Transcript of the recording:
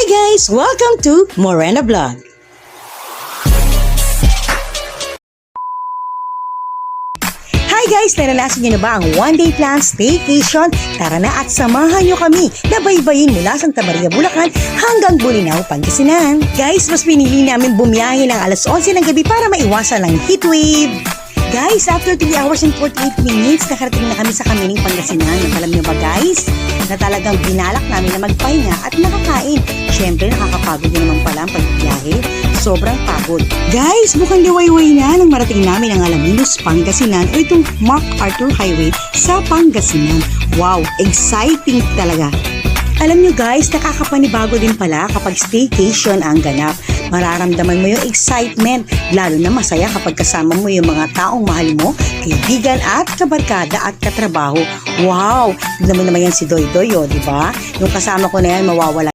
guys! Welcome to Morena Vlog. Hi guys! Naranasan nyo na ba ang one-day plan staycation? Tara na at samahan nyo kami na baybayin mula Santa Maria, Bulacan hanggang Bolinao, Pangasinan. Guys, mas pinili namin bumiyahe ng alas 11 ng gabi para maiwasan ang heatwave. Guys, after 3 hours and 48 minutes, nakarating na kami sa Kamiling, Pangasinan. Alam nyo ba guys, na talagang binalak namin na magpahinga at nakakain. Siyempre, nakakapagod din naman pala ang pagbiyahe. Sobrang pagod. Guys, mukhang liwayway na nang marating namin ang Alaminos, Pangasinan o itong MacArthur Highway sa Pangasinan. Wow, exciting talaga. Alam nyo guys, nakakapanibago din pala kapag staycation ang ganap. Mararamdaman mo yung excitement, lalo na masaya kapag kasama mo yung mga taong mahal mo, kaibigan at kabarkada at katrabaho. Wow! Tignan mo naman yan si Doy Doy, di ba? Yung kasama ko na yan, mawawala.